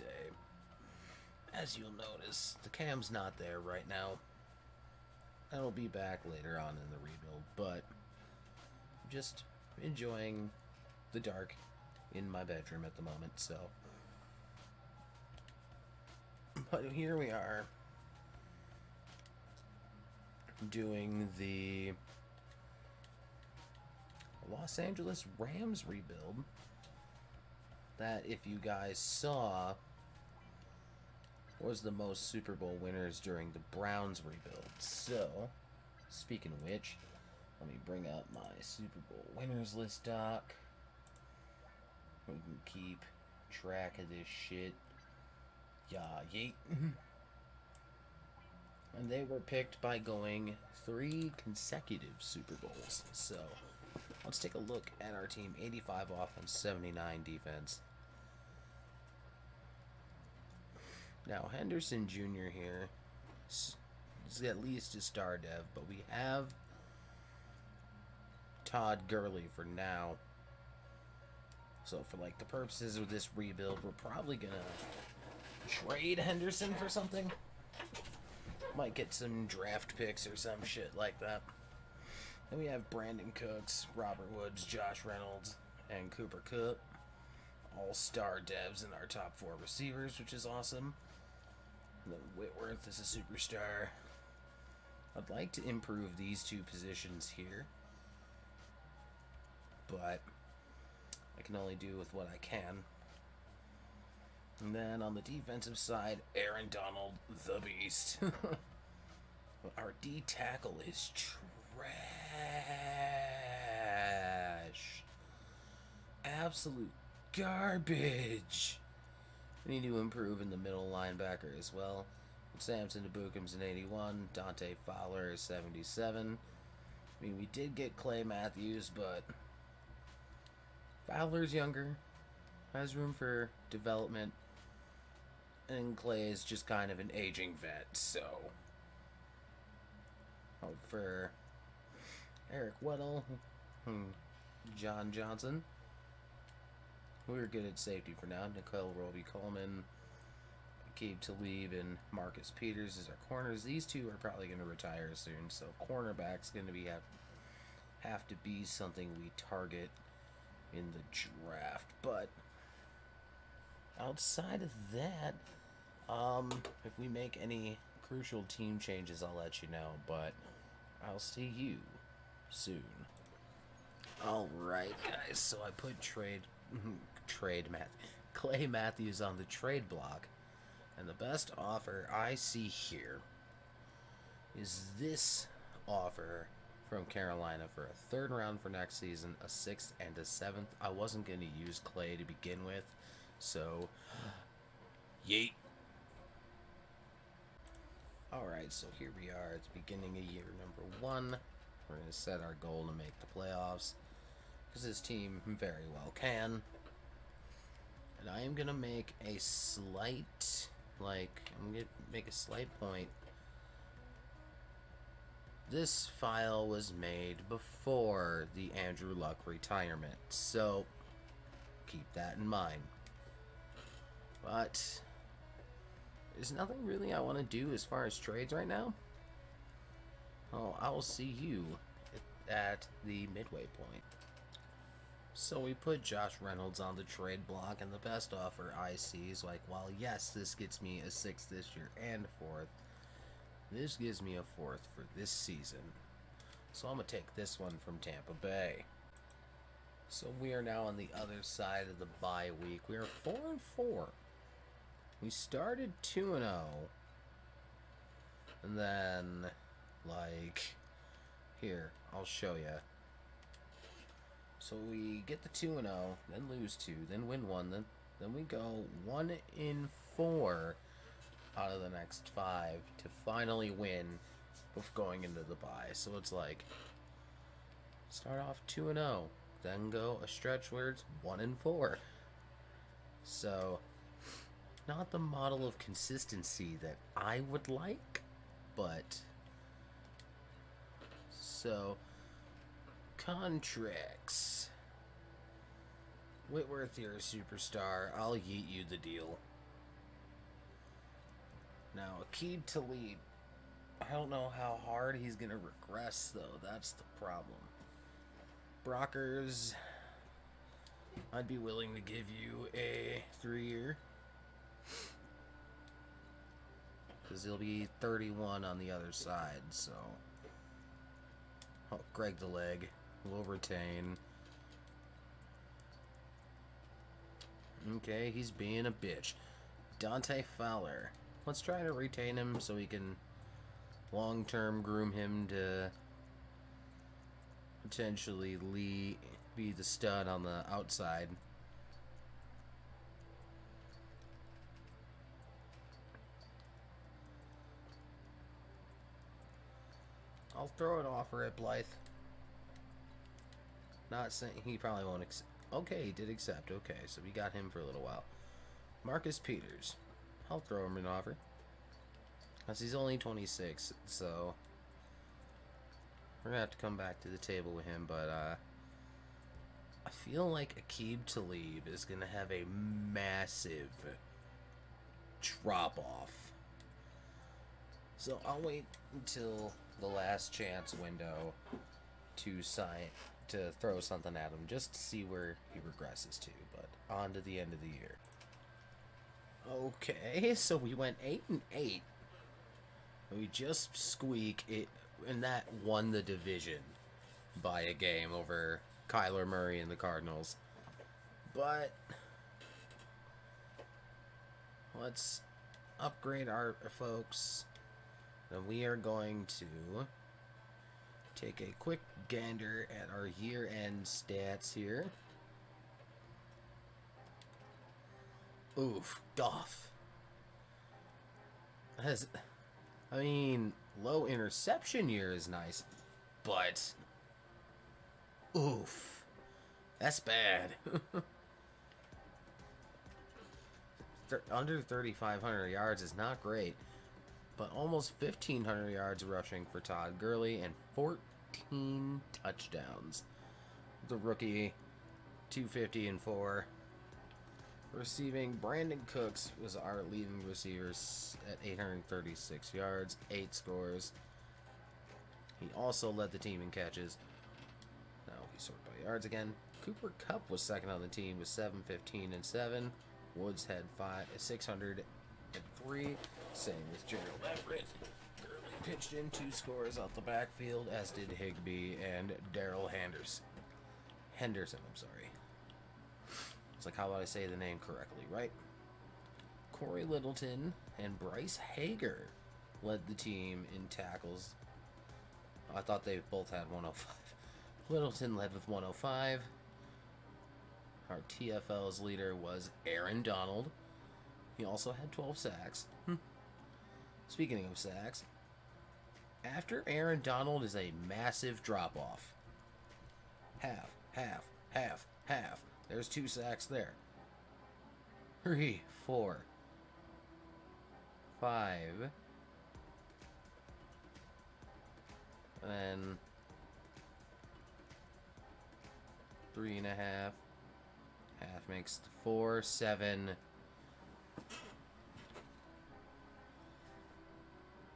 today. As you'll notice, the cam's not there right now. That'll be back later on in the rebuild, but just enjoying the dark in my bedroom at the moment, so. But here we are, doing the Los Angeles Rams rebuild that, if you guys saw, was the most Super Bowl winners during the Browns rebuild. So, speaking of which, let me bring up my Super Bowl winners list doc. We can keep track of this shit. Yeah, yeet. And they were picked by going 3 consecutive Super Bowls. So, let's take a look at our team. 85 offense, 79 defense. Now, Henderson Jr. here is at least a star dev, but we have Todd Gurley for now. So, for like the purposes of this rebuild, we're probably gonna trade Henderson for something. Might get some draft picks or some shit like that. Then we have Brandon Cooks, Robert Woods, Josh Reynolds, and Cooper Kupp. All-star devs in our top 4 receivers, which is awesome. And then Whitworth is a superstar. I'd like to improve these 2 positions here, but I can only do with what I can. And then on the defensive side, Aaron Donald, the beast. Our D tackle is trash. Absolute garbage. We need to improve in the middle linebacker as well. Samson DeBookham's an 81. Dante Fowler is 77. I mean, we did get Clay Matthews, but Fowler's younger, has room for development, and Clay is just kind of an aging vet, so. For Eric Weddle, John Johnson. We're good at safety for now. Nicole Roby-Coleman, Aqib Talib, and Marcus Peters as our corners. These 2 are probably going to retire soon, so cornerback's going to have to be something we target in the draft. But outside of that, if we make any crucial team changes, I'll let you know, but I'll see you soon. Alright, guys, so I put Clay Matthews on the trade block, and the best offer I see here is this offer from Carolina for a 3rd round for next season, a 6th and a 7th. I wasn't going to use Clay to begin with, so yeet. Alright, so here we are at the beginning of year number 1. We're going to set our goal to make the playoffs, because this team very well can. And I am going to make a slight, point. This file was made before the Andrew Luck retirement, so keep that in mind. But there's nothing really I want to do as far as trades right now. Oh, I will see you at the midway point. So we put Josh Reynolds on the trade block, and the best offer I see is like, well, yes, this gets me a 6th this year and a 4th. This gives me a 4th for this season. So I'm going to take this one from Tampa Bay. So we are now on the other side of the bye week. We are 4-4. We started 2-0. And then, here, I'll show you. So we get the 2-0, then lose 2, then win 1, then we go 1-4 out of the next 5 to finally win before going into the bye. So it's like, start off 2-0, then go a stretch where it's 1-4. So, not the model of consistency that I would like, but so contracts. Whitworth, you're a superstar. I'll yeet you the deal. Now, Aqib Talib. I don't know how hard he's going to regress, though. That's the problem. Brockers, I'd be willing to give you a 3-year. Because he'll be 31 on the other side, so... Oh, Greg the Leg will retain. Okay, he's being a bitch. Dante Fowler. Let's try to retain him so we can long-term groom him to potentially be the stud on the outside. I'll throw an offer at Blythe. Not saying he probably won't accept. Okay, he did accept. Okay, so we got him for a little while. Marcus Peters. I'll throw him an offer. Because he's only 26, so we're going to have to come back to the table with him, but I feel like Aqib Talib is going to have a massive drop-off. So I'll wait until the last chance window to throw something at him just to see where he regresses to, but on to the end of the year. Okay, so we went 8-8. We just squeak it, and that won the division by a game over Kyler Murray and the Cardinals. But let's upgrade our folks. And we are going to take a quick gander at our year-end stats here. Oof, Goff. Low interception year is nice, but oof, that's bad. Under 3,500 yards is not great, but almost 1,500 yards rushing for Todd Gurley and 14 touchdowns. The rookie, 250 and 4. Receiving, Brandon Cooks was our leading receiver at 836 yards, 8 scores. He also led the team in catches. Now we sort by yards again. Cooper Kupp was second on the team with 715 and 7. Woods had 603. Same with Gerald Everett. Gurley pitched in 2 scores out the backfield, as did Higbee and Darrell Henderson. I'm sorry. It's like, how do I say the name correctly, right? Corey Littleton and Bryce Hager led the team in tackles. I thought they both had 105. Littleton led with 105. Our TFL's leader was Aaron Donald. He also had 12 sacks. Speaking of sacks, after Aaron Donald is a massive drop-off. Half. There's 2 sacks there. 3, 4, 5. And then 3.5. Half makes 4, 7,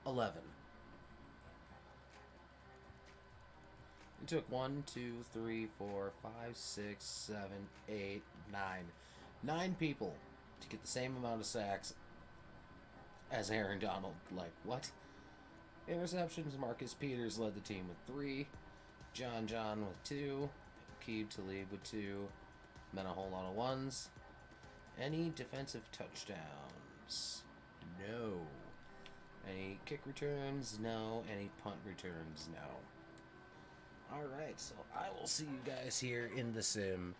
11. It took 1, 2, 3, 4, 5, 6, 7, 8, 9. 9 people to get the same amount of sacks as Aaron Donald. Like, what? Interceptions, Marcus Peters led the team with 3. John with 2. Aqib Talib with 2. Then a whole lot of 1s. Any defensive touchdowns? No. Any kick returns? No. Any punt returns? No. Alright, so I will see you guys here in the sim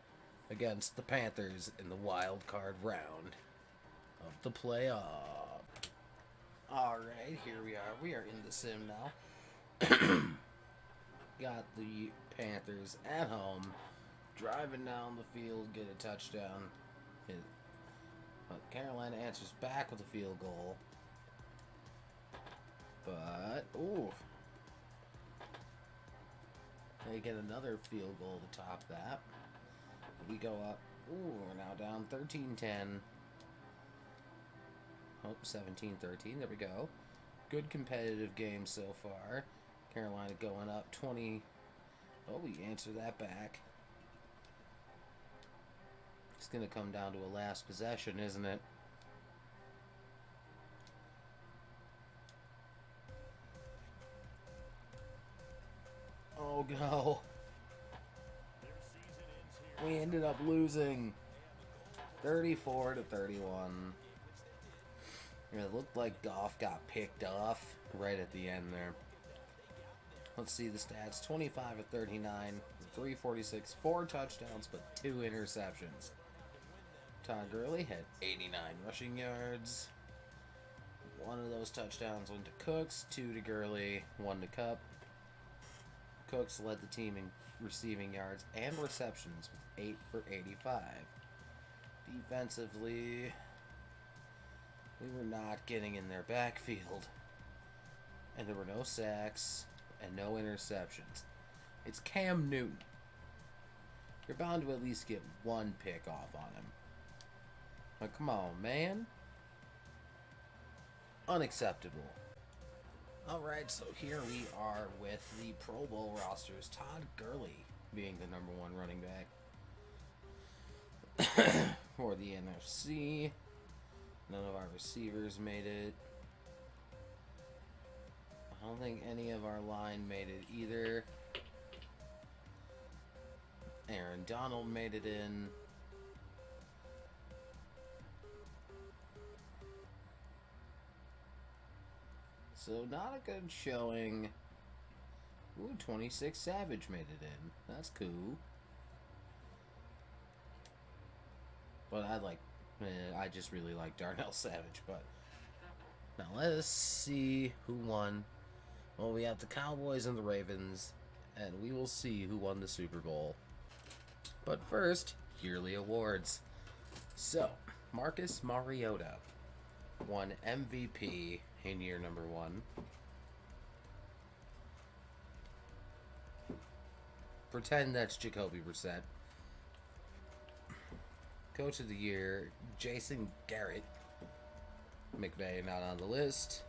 against the Panthers in the wild card round of the playoff. Alright, here we are. We are in the sim now. Got the Panthers at home, driving down the field, get a touchdown. But Carolina answers back with a field goal. But, ooh. They get another field goal to top that. We go up. Ooh, we're now down 13-10. Oh, 17-13. There we go. Good competitive game so far. Carolina going up 20. Oh, we answer that back. It's going to come down to a last possession, isn't it? Oh, no. We ended up losing 34-31. It looked like Goff got picked off right at the end there. Let's see the stats. 25-39, 346, 4 touchdowns, but 2 interceptions. Todd Gurley had 89 rushing yards. One of those touchdowns went to Cooks, 2 to Gurley, 1 to Cup. Cooks led the team in receiving yards and receptions with 8 for 85. Defensively, we were not getting in their backfield. And there were no sacks and no interceptions. It's Cam Newton. You're bound to at least get one pick off on him. Like, come on, man. Unacceptable. Alright, so here we are with the Pro Bowl rosters. Todd Gurley being the number 1 running back for the NFC. None of our receivers made it. I don't think any of our line made it either. Aaron Donald made it in. So not a good showing. Ooh, 26 Savage made it in. That's cool. But I just really like Darnell Savage. But now let's see who won. Well, we have the Cowboys and the Ravens, and we will see who won the Super Bowl. But first, yearly awards. So, Marcus Mariota won MVP in year number 1. Pretend that's Jacoby Brissett. Coach of the Year, Jason Garrett. McVay not on the list.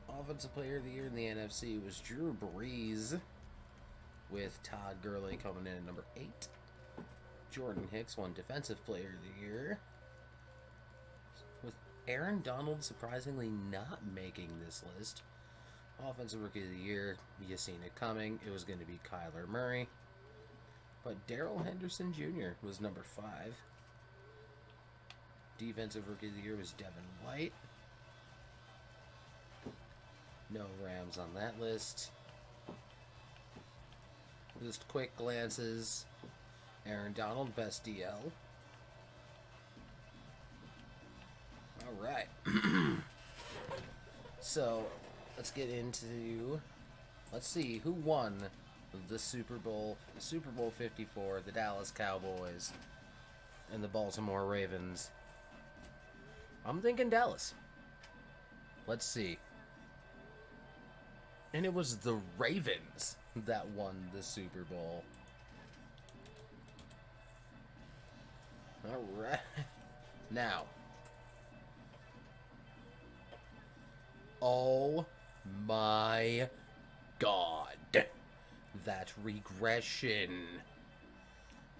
Offensive Player of the Year in the NFC was Drew Brees, with Todd Gurley coming in at number 8. Jordan Hicks won Defensive Player of the Year, with Aaron Donald surprisingly not making this list. Offensive Rookie of the Year, you seen it coming. It was going to be Kyler Murray. But Darrell Henderson Jr. was number 5. Defensive Rookie of the Year was Devin White. No Rams on that list. Just quick glances. Aaron Donald, best DL. Alright. So, let's get into... Let's see who won the Super Bowl. Super Bowl 54, the Dallas Cowboys and the Baltimore Ravens. I'm thinking Dallas. Let's see. And it was the Ravens that won the Super Bowl. Alright. Now. Oh my God. That regression.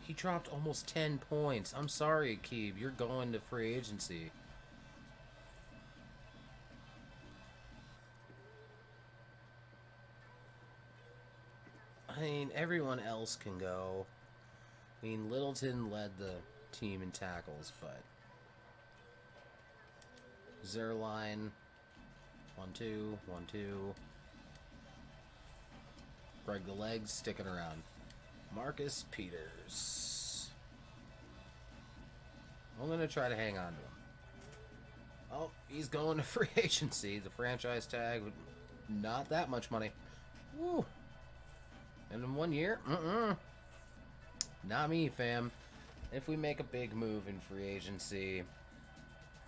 He dropped almost 10 points. I'm sorry, Keeb. You're going to free agency. I mean, everyone else can go. I mean, Littleton led the team in tackles, but Zerline, 1-2, 1-2. Greg the Legs sticking around. Marcus Peters. I'm going to try to hang on to him. Oh, he's going to free agency. The franchise tag, not that much money. Woo. And in 1 year? Not me, fam. If we make a big move in free agency,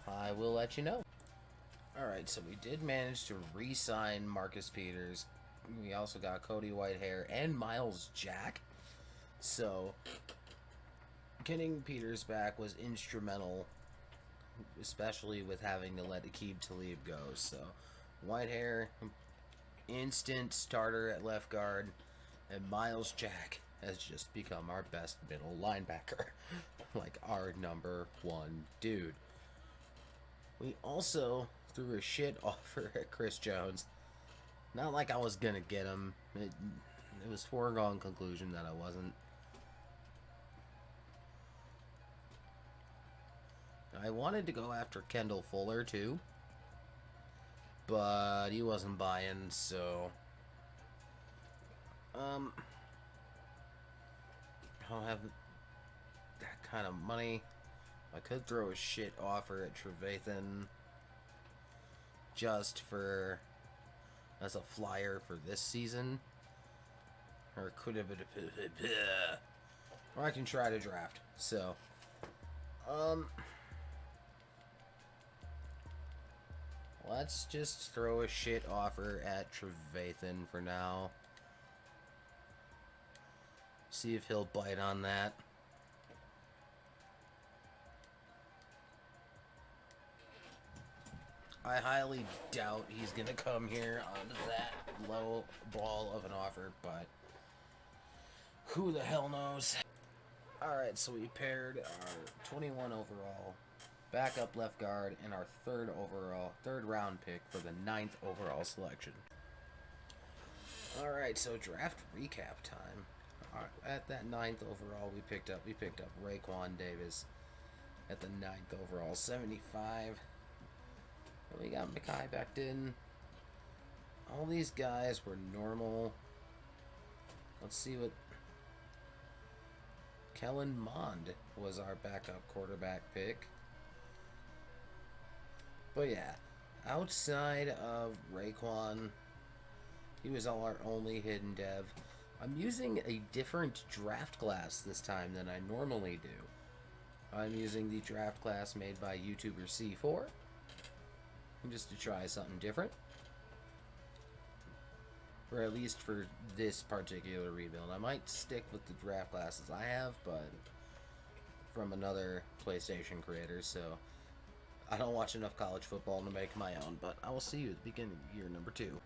I will let you know. Alright, so we did manage to re-sign Marcus Peters. We also got Cody Whitehair and Miles Jack. So, getting Peters back was instrumental especially with having to let Aqib Talib go. So, Whitehair, instant starter at left guard, and Miles Jack has just become our best middle linebacker. Like, our number one dude. We also threw a shit offer at Chris Jones. Not like I was gonna get him. It was foregone conclusion that I wasn't. I wanted to go after Kendall Fuller too, but he wasn't buying, so I don't have that kind of money. I could throw a shit offer at Trevathan just for as a flyer for this season, or it could have been, or I can try to draft. So, let's just throw a shit offer at Trevathan for now. See if he'll bite on that. I highly doubt he's going to come here on that low ball of an offer, but who the hell knows? Alright, so we paired our 21 overall backup left guard and our third round pick for the 9th overall selection. Alright, so draft recap time. At that 9th overall, we picked up Raekwon Davis at the 9th overall, 75. We got Mekhi Becton. All these guys were normal. Let's see what... Kellen Mond was our backup quarterback pick. But yeah, outside of Raekwon, he was our only hidden dev. I'm using a different draft class this time than I normally do. I'm using the draft class made by YouTuber C4. Just to try something different. Or at least for this particular rebuild. I might stick with the draft classes I have, but from another PlayStation creator, so I don't watch enough college football to make my own, but I will see you at the beginning of year number 2.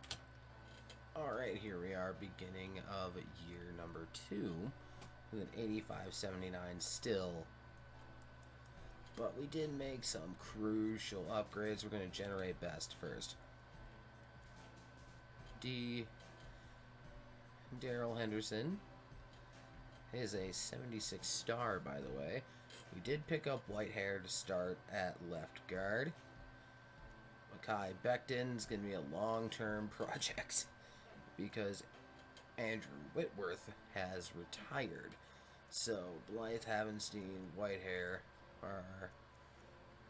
Alright, here we are, beginning of year number 2, with an 85-79 still. But we did make some crucial upgrades. We're going to generate best first. Daryl Henderson is a 76 star, by the way. We did pick up Whitehair to start at left guard. Mekhi Becton is going to be a long-term project because Andrew Whitworth has retired. So Blythe Havenstein, Whitehair are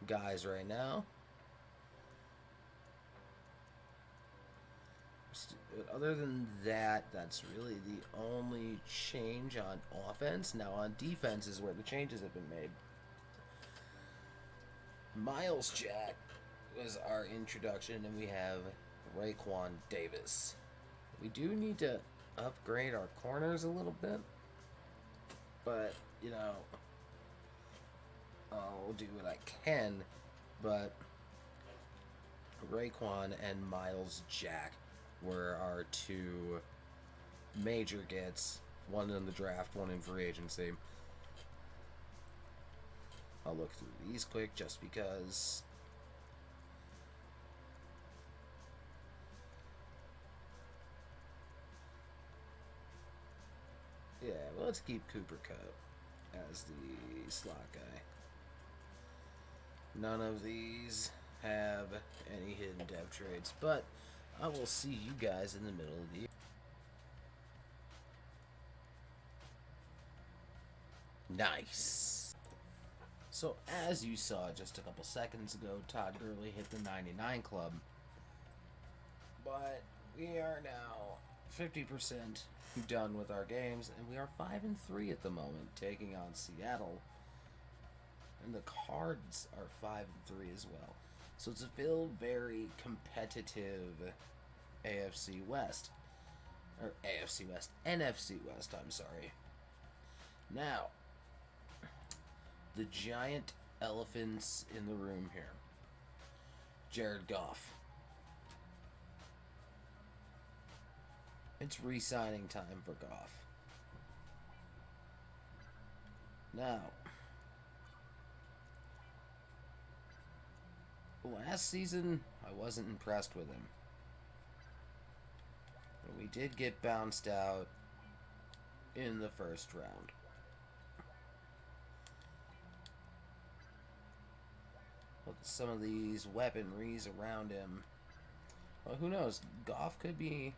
guys right now. Other than that, that's really the only change on offense. Now on defense is where the changes have been made. Miles Jack was our introduction, and we have Raekwon Davis. We do need to upgrade our corners a little bit, but you know, I'll do what I can, but Raekwon and Miles Jack were our two major gets, one in the draft, one in free agency. I'll look through these quick just because. Yeah, well, let's keep Cooper Kupp as the slot guy. None of these have any hidden dev trades, but I will see you guys in the middle of the year. Nice. So, as you saw just a couple seconds ago, Todd Gurley hit the 99 club. But we are now 50% done with our games, and we are 5-3 at the moment, taking on Seattle. And the Cards are 5-3 as well. So it's still very competitive AFC West. Or AFC West. NFC West, I'm sorry. Now, the giant elephants in the room here. Jared Goff. It's re-signing time for Goff. Now, last season, I wasn't impressed with him. We did get bounced out in the first round. With some of these weaponries around him, well, who knows? Goff could be,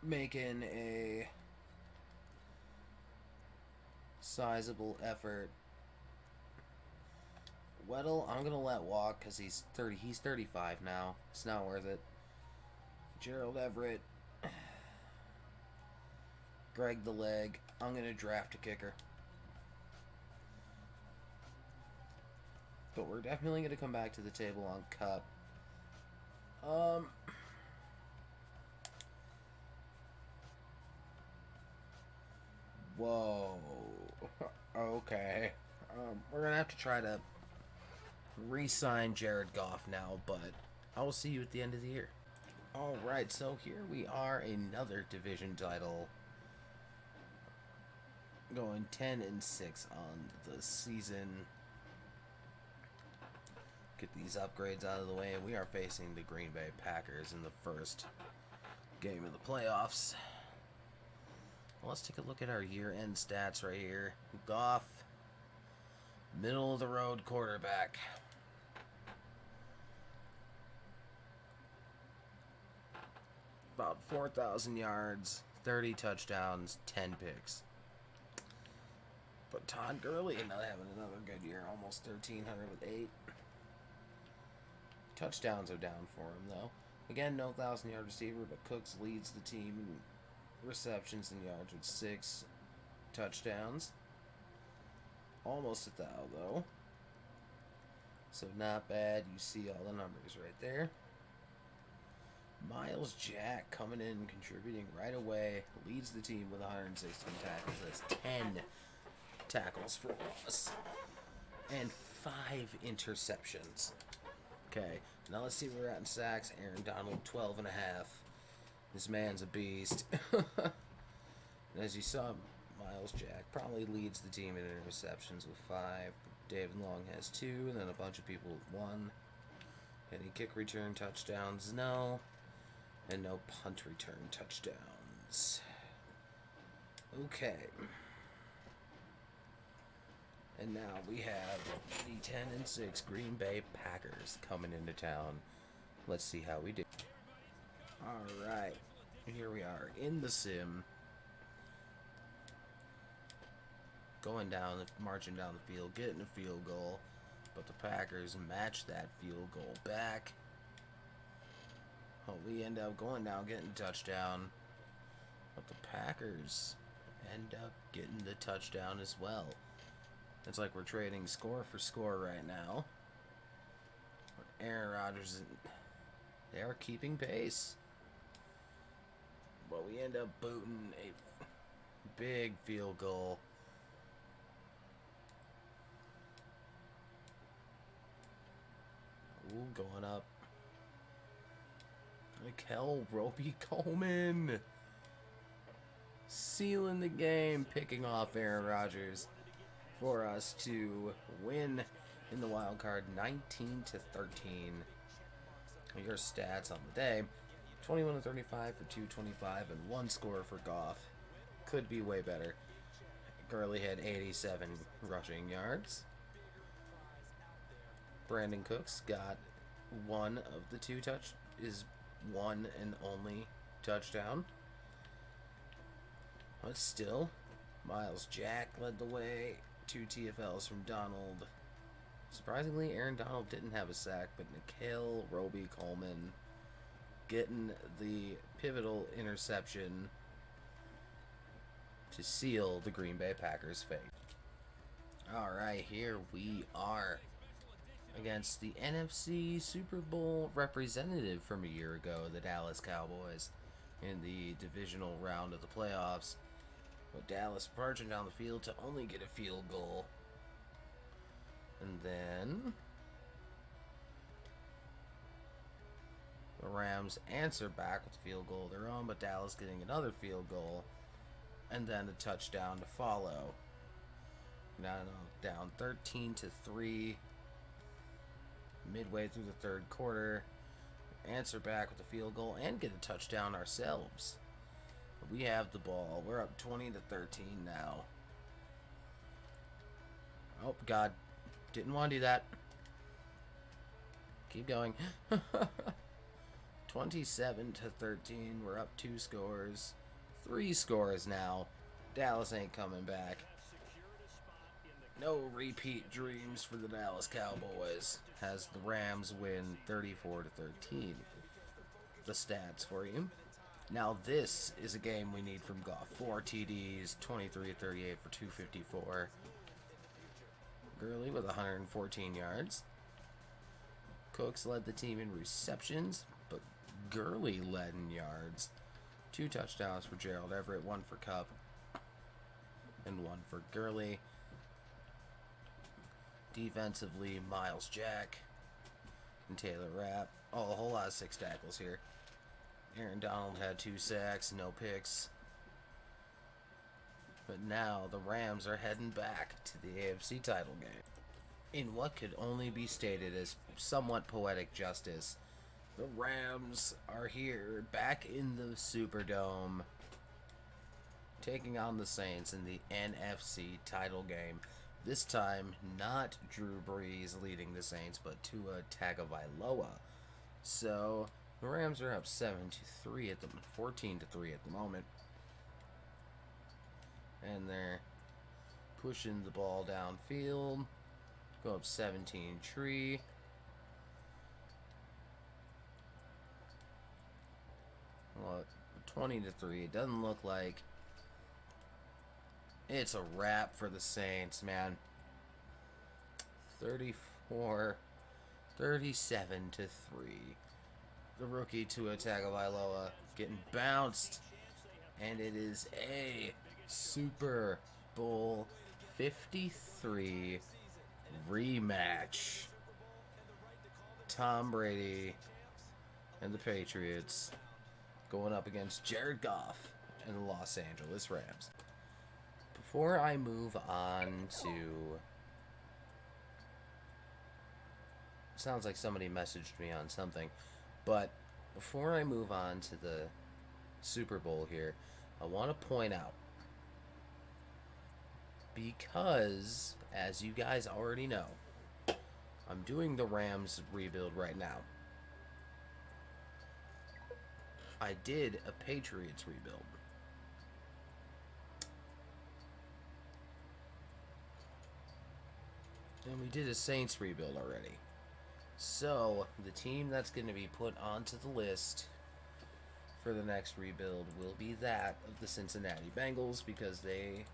making a sizable effort. Weddle, I'm gonna let walk because he's 30. He's 35 now. It's not worth it. Gerald Everett, Greg the Leg. I'm gonna draft a kicker. But we're definitely gonna come back to the table on Cup. Whoa. Okay. We're gonna have to try to re-sign Jared Goff now, but I will see you at the end of the year. Alright, so here we are, another division title. Going 10-6 on the season. Get these upgrades out of the way. We are facing the Green Bay Packers in the first game of the playoffs. Well, let's take a look at our year-end stats right here. Goff, middle of the road quarterback. About 4,000 yards, 30 touchdowns, 10 picks. But Todd Gurley not having another good year, almost 1,300 with 8. Touchdowns are down for him, though. Again, no 1,000-yard receiver, but Cooks leads the team in receptions and yards with 6 touchdowns. Almost 1,000, though. So not bad. You see all the numbers right there. Miles Jack coming in, contributing right away. Leads the team with 116 tackles. That's 10 tackles for loss. And 5 interceptions. Okay, now let's see where we're at in sacks. Aaron Donald, 12.5. This man's a beast. And as you saw, Miles Jack probably leads the team in interceptions with 5. David Long has 2, and then a bunch of people with 1. Any kick return touchdowns? No. And no punt return touchdowns. Okay. And now we have the 10-6 Green Bay Packers coming into town. Let's see how we do. Alright. Here we are in the sim. Going down, marching down the field, getting a field goal. But the Packers match that field goal back. We end up going down, getting a touchdown. But the Packers end up getting the touchdown as well. It's like we're trading score for score right now. Aaron Rodgers, they are keeping pace. But we end up booting a big field goal. Ooh, going up. Mikel Roby-Coleman sealing the game, picking off Aaron Rodgers for us to win in the wild card 19-13. Your stats on the day: 21-35 for 225 and 1 score for Goff. Could be way better. Gurley had 87 rushing yards. Brandon Cooks got one of the 2 is one and only touchdown. But still, Miles Jack led the way. 2 TFLs from Donald. Surprisingly, Aaron Donald didn't have a sack, but Mikel Roby-Coleman getting the pivotal interception to seal the Green Bay Packers' fate. Alright, here we are against the NFC Super Bowl representative from a year ago, the Dallas Cowboys, in the divisional round of the playoffs. But Dallas marching down the field to only get a field goal. then the Rams answer back with a field goal of their own, but Dallas getting another field goal, and then a touchdown to follow. Now down 13-3 midway through the third quarter. Answer back with a field goal and get a touchdown ourselves. We have the ball. We're up 20-13 now. Oh, God. Didn't want to do that. Keep going. 27-13. We're up 2 scores. 3 scores now. Dallas ain't coming back. No repeat dreams for the Dallas Cowboys as the Rams win 34-13. The stats for you. Now this is a game we need from Goff. 4 TDs, 23-38 for 254. Gurley with 114 yards. Cooks led the team in receptions, but Gurley led in yards. 2 touchdowns for Gerald Everett, 1 for Kupp, and 1 for Gurley. Defensively, Miles Jack and Taylor Rapp. Oh, a whole lot of 6 tackles here. Aaron Donald had 2 sacks, no picks. But now the Rams are heading back to the AFC title game. In what could only be stated as somewhat poetic justice, the Rams are here, back in the Superdome, taking on the Saints in the NFC title game. This time, not Drew Brees leading the Saints, but Tua Tagovailoa. So, the Rams are up 7-3 at the 14-3 at the moment. And they're pushing the ball downfield. Go up 17-3. Well, 20-3. It doesn't look like it's a wrap for the Saints, man. 34-37-3. The rookie Tua Tagovailoa getting bounced. And it is a Super Bowl 53 rematch. Tom Brady and the Patriots going up against Jared Goff and the Los Angeles Rams. Before I move on to... Sounds like somebody messaged me on something. But before I move on to the Super Bowl here, I want to point out, because, as you guys already know, I'm doing the Rams rebuild right now. I did a Patriots rebuild. And we did a Saints rebuild already. So, the team that's going to be put onto the list for the next rebuild will be that of the Cincinnati Bengals, because they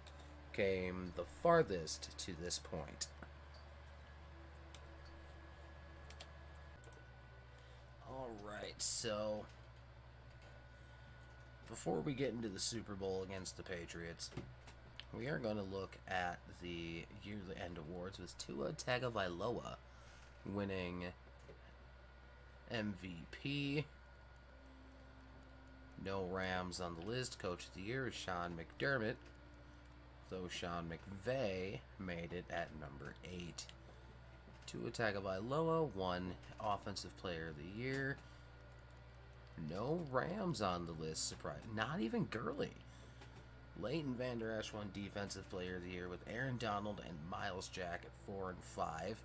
came the farthest to this point. Alright, so before we get into the Super Bowl against the Patriots, we are going to look at the yearly end awards with Tua Tagovailoa winning MVP. No Rams on the list. Coach of the Year is Sean McDermott, though Sean McVay made it at number 8. Tua Tagovailoa won Offensive Player of the Year. No Rams on the list. Surprise. Not even Gurley. Leighton Vander Esch won Defensive Player of the Year with Aaron Donald and Miles Jack at 4 and 5.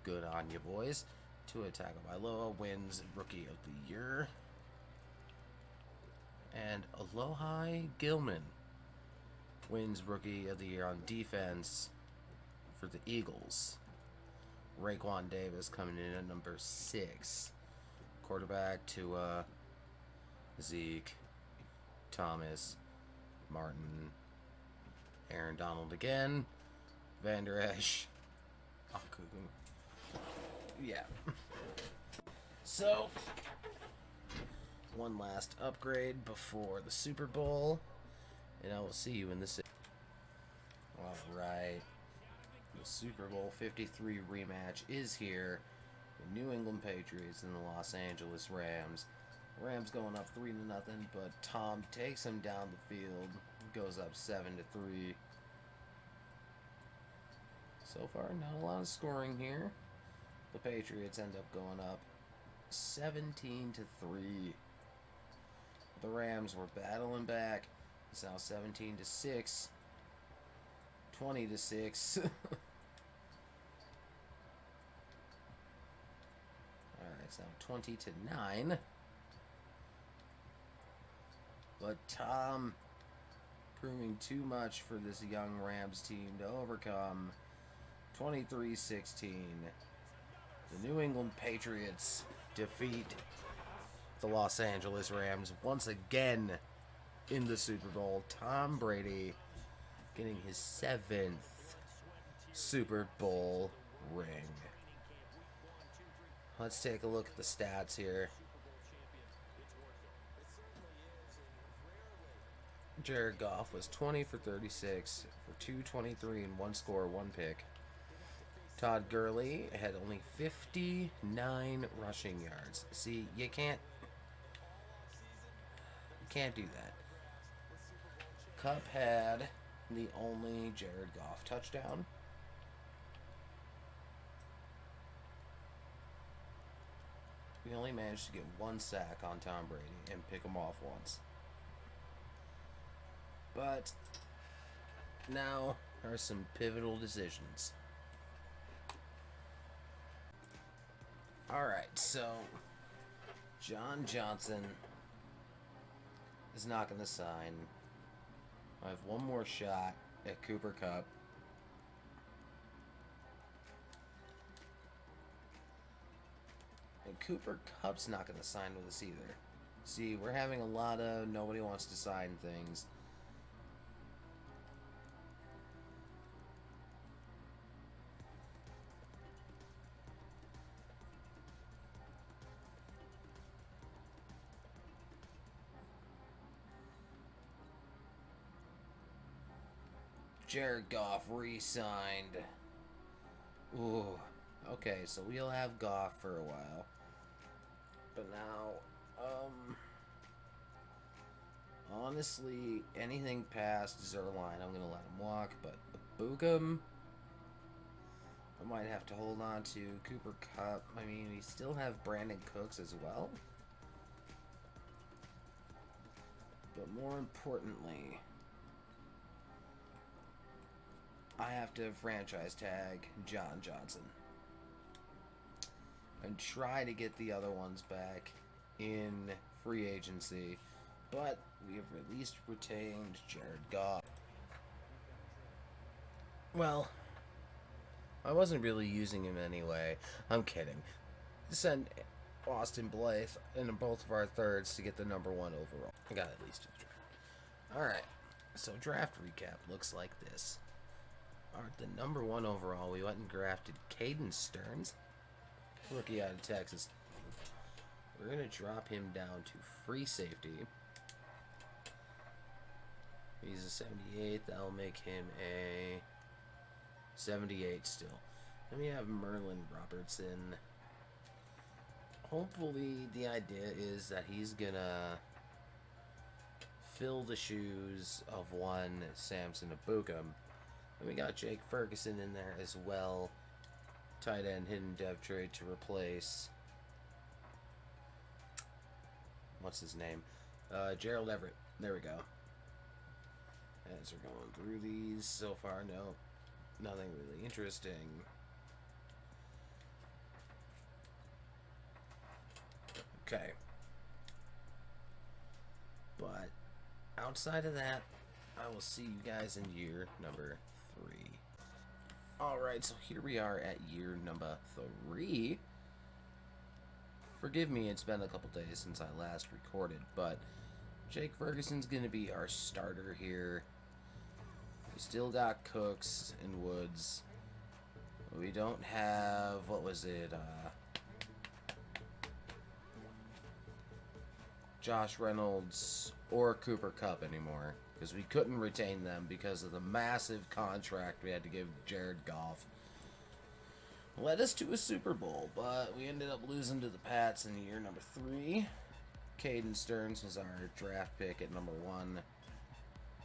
Good on you, boys. Tua Tagovailoa wins Rookie of the Year. And Alohi Gilman wins Rookie of the Year on defense for the Eagles. Raekwon Davis coming in at number 6. Quarterback Tua, Zeke, Thomas, Martin, Aaron Donald again, Vander Esch. Yeah. So, one last upgrade before the Super Bowl, and I will see you in the city. Alright. The Super Bowl 53 rematch is here. The New England Patriots and the Los Angeles Rams. Rams going up 3-0, but Tom takes him down the field. Goes up 7-3. So far, not a lot of scoring here. The Patriots end up going up 17-3. The Rams were battling back. It's now 17-6. 20-6. Alright, it's now 20-9. But Tom proving too much for this young Rams team to overcome. 23-16. The New England Patriots defeat the Los Angeles Rams once again in the Super Bowl. Tom Brady getting his 7th Super Bowl ring. Let's take a look at the stats here. Jared Goff was 20 for 36 for 223 and 1 score, 1 pick. Todd Gurley had only 59 rushing yards. See, you can't do that. Kupp had the only Jared Goff touchdown. We only managed to get 1 sack on Tom Brady and pick him off once. But now are some pivotal decisions. Alright, so John Johnson is not going to sign. I have one more shot at Cooper Kupp. And Cooper Kupp's not going to sign with us either. See, we're having a lot of nobody wants to sign things. Jared Goff re-signed. Ooh. Okay, so we'll have Goff for a while. But now, honestly, anything past Zerline, I'm going to let him walk. But Bookham, I might have to hold on to. Cooper Kupp. I mean, we still have Brandon Cooks as well. But more importantly, I have to franchise tag John Johnson and try to get the other ones back in free agency, but we have at least retained Jared Goff. Well, I wasn't really using him anyway. I'm kidding. Send Austin Blythe in both of our thirds to get the #1 overall. I got at least 2 draft. Alright, so draft recap looks like this. Alright, the #1 overall, we went and drafted Caden Stearns, rookie out of Texas. We're going to drop him down to free safety. He's a 78. That'll make him a 78 still. Then we have Merlin Robertson. Hopefully the idea is that he's going to fill the shoes of one Samson Abukum. And we got Jake Ferguson in there as well. Tight end hidden dev trade to replace, what's his name? Gerald Everett. There we go. As we're going through these so far, no, nothing really interesting. Okay. But outside of that, I will see you guys in year number 3. Alright, so here we are at year number 3. Forgive me, it's been a couple days since I last recorded, but Jake Ferguson's going to be our starter here. We still got Cooks and Woods. We don't have, what was it, Josh Reynolds or Cooper Kupp anymore, because we couldn't retain them because of the massive contract we had to give Jared Goff. led us to a Super Bowl, but we ended up losing to the Pats in year number 3. Caden Stearns was our draft pick at number 1.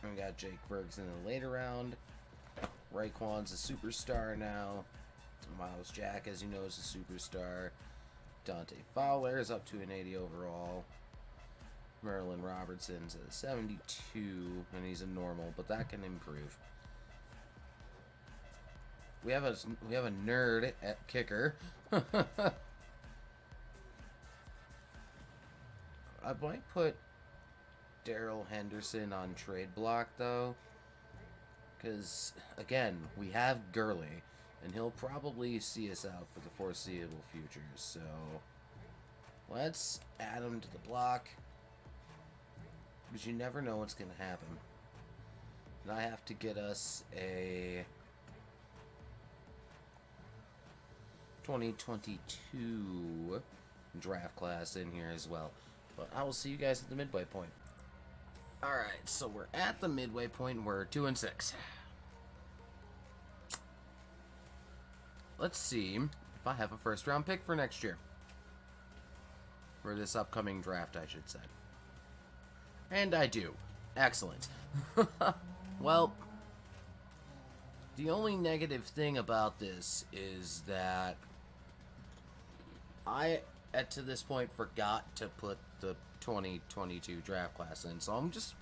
And we got Jake Ferguson in the later round. Raekwon's a superstar now. Miles Jack, as you know, is a superstar. Dante Fowler is up to an 80 overall. Merlin Robertson's a 72, and he's a normal, but that can improve. We have a nerd at kicker. I might put Daryl Henderson on trade block though, because again we have Gurley, and he'll probably see us out for the foreseeable future. So let's add him to the block, because you never know what's going to happen. And I have to get us a 2022 draft class in here as well. But I will see you guys at the midway point. Alright, so we're at the midway point. We're 2-6. Let's see if I have a first round pick for next year. For this upcoming draft, I should say. And I do. Excellent. Well, the only negative thing about this is that I, to this point, forgot to put the 2022 draft class in. So I'm just,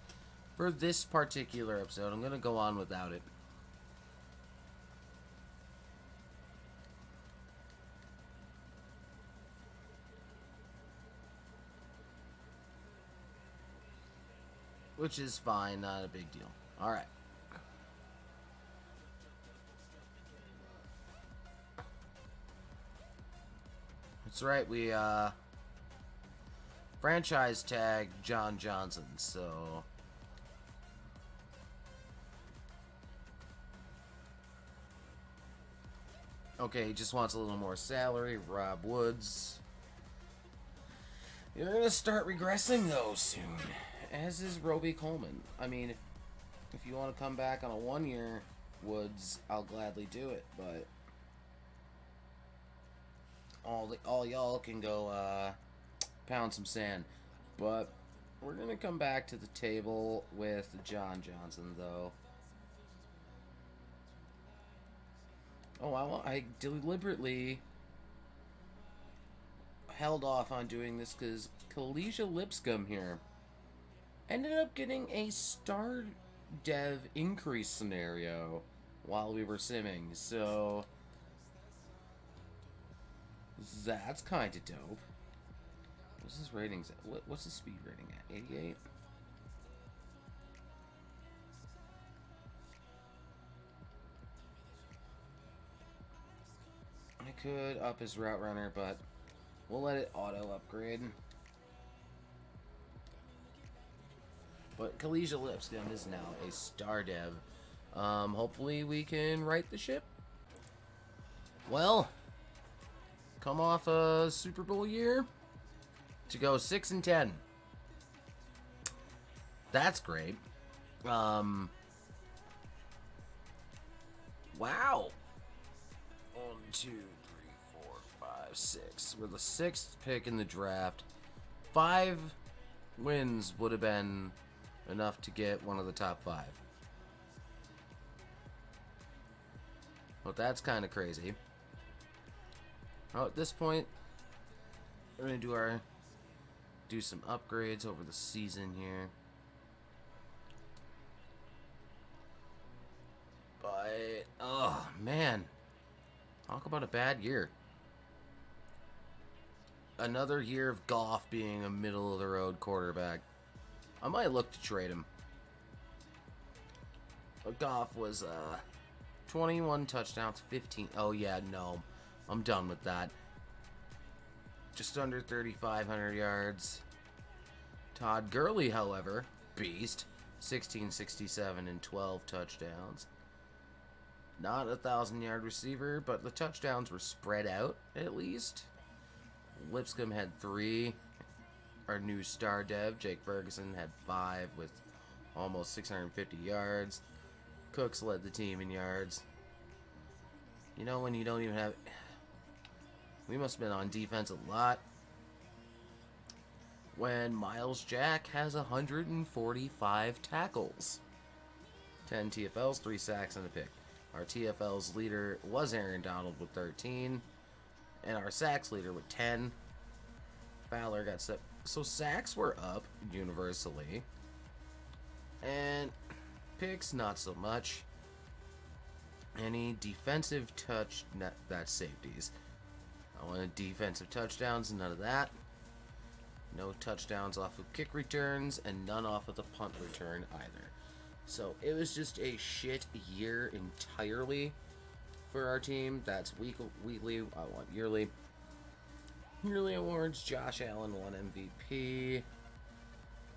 for this particular episode, I'm going to go on without it. Which is fine, not a big deal. Alright. That's right, we franchise tag John Johnson, so okay, he just wants a little more salary. Rob Woods. You're gonna start regressing though soon, as is Roby Coleman. I mean, if you want to come back on a 1-year Woods, I'll gladly do it, but all y'all can go pound some sand. But we're gonna come back to the table with John Johnson though. Oh, I deliberately held off on doing this because Kalisha Lipscomb here ended up getting a star dev increase scenario while we were simming, so that's kind of dope. What's his ratings at? What's his speed rating at? 88? I could up his route runner, but we'll let it auto upgrade. But Kalisha Lipscomb is now a star dev. Hopefully we can right the ship. Well, come off a Super Bowl year to go 6-10. That's great. Wow. 1, 2, 3, 4, 5, 6. We're the 6th pick in the draft. 5 wins would have been enough to get one of the top 5. Well, that's kind of crazy. Well, at this point, we're gonna do some upgrades over the season here. But oh man, talk about a bad year. Another year of Goff being a middle of the road quarterback. I might look to trade him. But Goff was 21 touchdowns, 15. Oh yeah, no. I'm done with that. Just under 3,500 yards. Todd Gurley, however, beast. 1667 and 12 touchdowns. Not a 1,000-yard receiver, but the touchdowns were spread out, at least. Lipscomb had 3. Our new star dev, Jake Ferguson, had 5 with almost 650 yards. Cooks led the team in yards. You know when you don't even have... We must have been on defense a lot. When Miles Jack has 145 tackles, 10 TFLs, 3 sacks, and a pick. Our TFL's leader was Aaron Donald with 13, and our sacks leader with 10. Fowler got set. So sacks were up universally, and picks not so much. Any defensive touch, that's safeties. I wanted defensive touchdowns, none of that. No touchdowns off of kick returns, and none off of the punt return either. So it was just a shit year entirely for our team. That's weekly. I want yearly. Yearly awards. Josh Allen won MVP.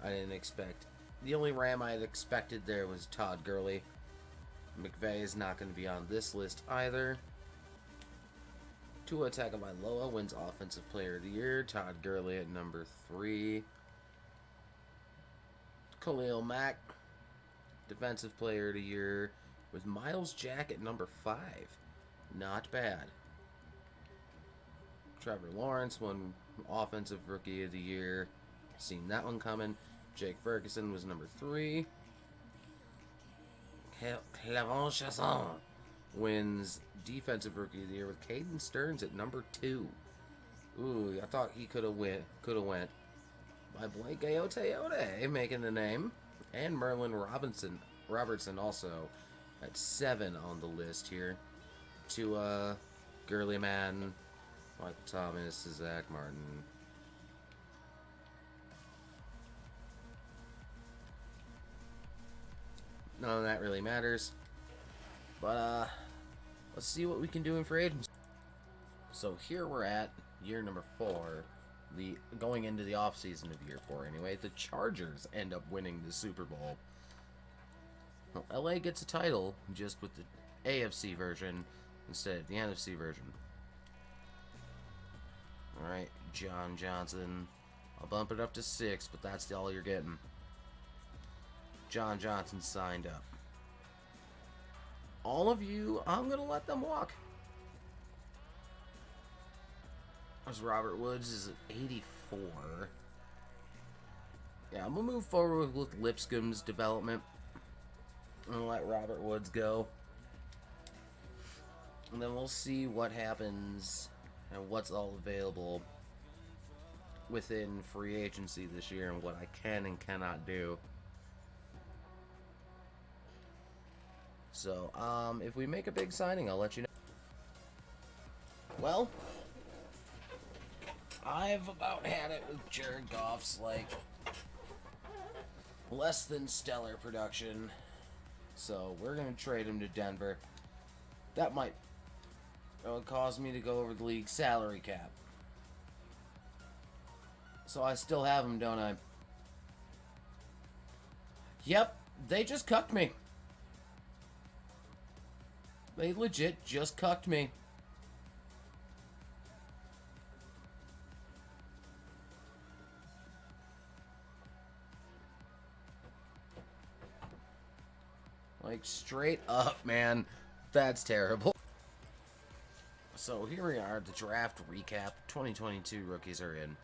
I didn't expect. The only Ram I had expected there was Todd Gurley. McVay is not going to be on this list either. Tua Tagovailoa wins Offensive Player of the Year. Todd Gurley at number 3. Khalil Mack, Defensive Player of the Year, with Miles Jack at number 5. Not bad. Trevor Lawrence won Offensive Rookie of the Year. Seen that one coming. Jake Ferguson was number 3. Clavon Chasson wins Defensive Rookie of the Year with Caden Stearns at number 2. Ooh, I thought he could have went by Blake Ayote making the name. And Merlin Robertson also at 7 on the list here. To Gurley Man, Michael Thomas, Zach Martin. None of that really matters. But let's see what we can do in free agency. So here we're at year number 4. Going into the offseason of year 4 anyway. The Chargers end up winning the Super Bowl. Well, LA gets a title just with the AFC version instead of the NFC version. Alright, John Johnson. I'll bump it up to 6, but that's all you're getting. John Johnson signed up. All of you, I'm going to let them walk. As Robert Woods is at 84. Yeah, I'm going to move forward with Lipscomb's development. I'm going to let Robert Woods go. And then we'll see what happens and what's all available within free agency this year and what I can and cannot do. So, if we make a big signing, I'll let you know. Well, I've about had it with Jared Goff's, less than stellar production. So, we're going to trade him to Denver. That might cause me to go over the league's salary cap. So, I still have him, don't I? Yep, they just cucked me. They legit just cucked me. Straight up, man. That's terrible. So here we are, the draft recap. 2022 rookies are in.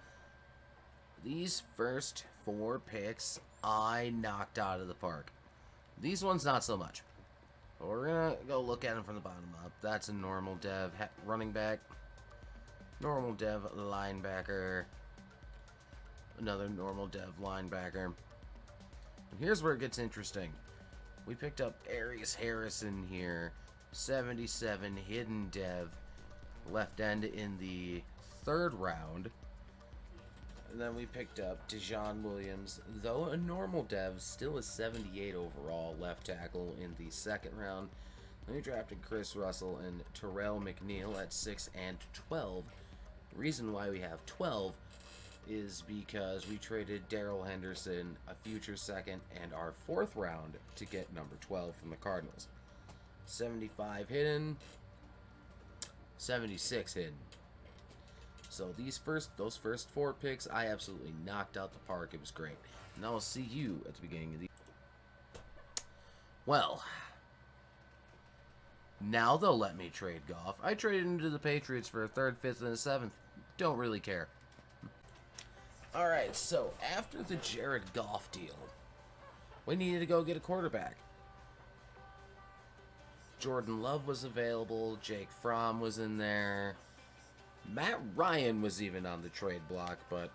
These first 4 picks, I knocked out of the park. These ones, not so much. But we're going to go look at them from the bottom up. That's a normal dev running back. Normal dev linebacker. Another normal dev linebacker. And here's where it gets interesting. We picked up Arius Harrison here. 77 hidden dev. Left end in the 3rd round. And then we picked up Dejon Williams, though a normal dev, still a 78 overall left tackle in the 2nd round. Then we drafted Chris Russell and Terrell McNeil at 6 and 12. The reason why we have 12 is because we traded Darrell Henderson, a future 2nd, and our 4th round to get number 12 from the Cardinals. 75 hidden, 76 hidden. So those first 4 picks, I absolutely knocked out the park. It was great. And I'll see you at the beginning of the... Well, Now they'll let me trade Goff. I traded him to the Patriots for a 3rd, 5th, and a 7th. Don't really care. Alright, so after the Jared Goff deal, we needed to go get a quarterback. Jordan Love was available. Jake Fromm was in there. Matt Ryan was even on the trade block, but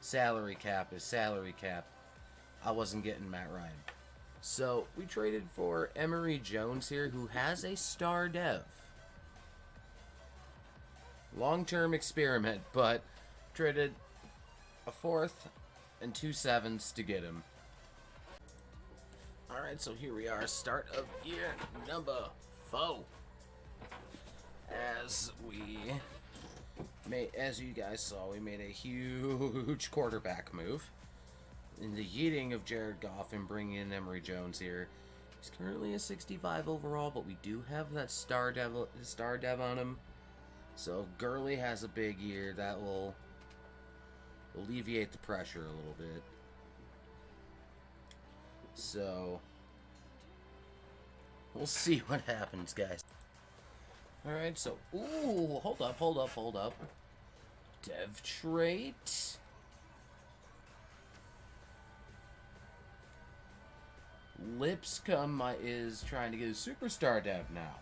salary cap is salary cap. I wasn't getting Matt Ryan. So we traded for Emory Jones here, who has a star dev. Long-term experiment, but traded a 4th and 2 7ths to get him. Alright, so here we are, start of year number 4. As you guys saw, we made a huge quarterback move in the yeeting of Jared Goff and bringing in Emory Jones here. He's currently a 65 overall, but we do have that star dev on him. So if Gurley has a big year, that will alleviate the pressure a little bit. So we'll see what happens, guys. Alright, so ooh, hold up. Dev trait. Lipscomb is trying to get a superstar dev now.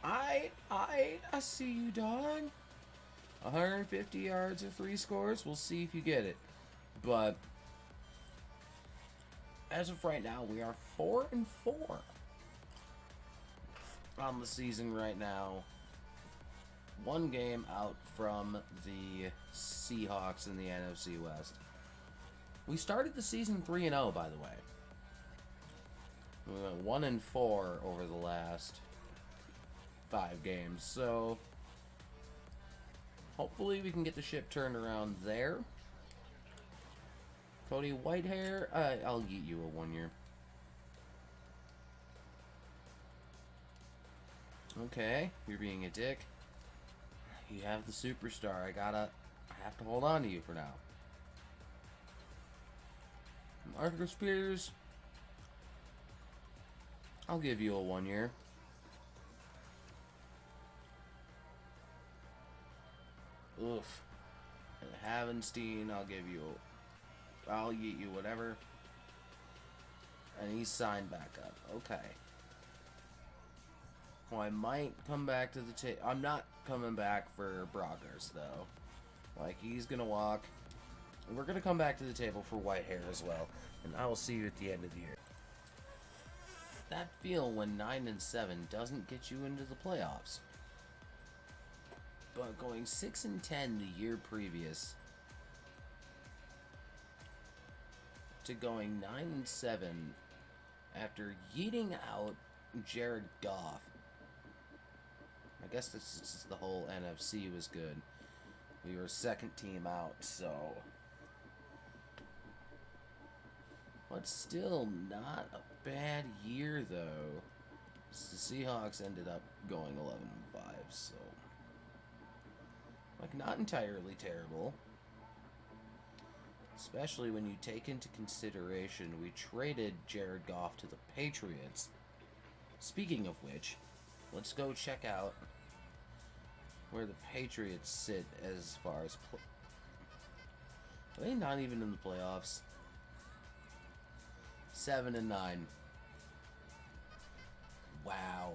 I see you, dog. 150 yards or 3 scores. We'll see if you get it. But as of right now, we are 4-4 on the season right now. 1 game out from the Seahawks in the NFC West. We started the season 3-0, by the way. We went 1-4 over the last 5 games, so hopefully we can get the ship turned around there. Cody Whitehair, I'll get you a 1 year. Okay, you're being a dick. You have the superstar. I have to hold on to you for now. Arthur Spears, I'll give you a 1 year. Oof. And Havenstein, I'll get you whatever. And he's signed back up. Okay. Well, I might come back to the table. I'm not coming back for Brockers, though. Like, he's going to walk. And we're going to come back to the table for Whitehair as well. And I will see you at the end of the year. That feel when 9-7 doesn't get you into the playoffs. But going 6-10 the year previous to going 9-7 after yeeting out Jared Goff. I guess this is the whole NFC was good. We were 2nd team out, so. But still not a bad year, though. The Seahawks ended up going 11-5, so. Like, not entirely terrible. Especially when you take into consideration we traded Jared Goff to the Patriots. Speaking of which, let's go check out where the Patriots sit as far as... Are they not even in the playoffs? 7-9. Wow.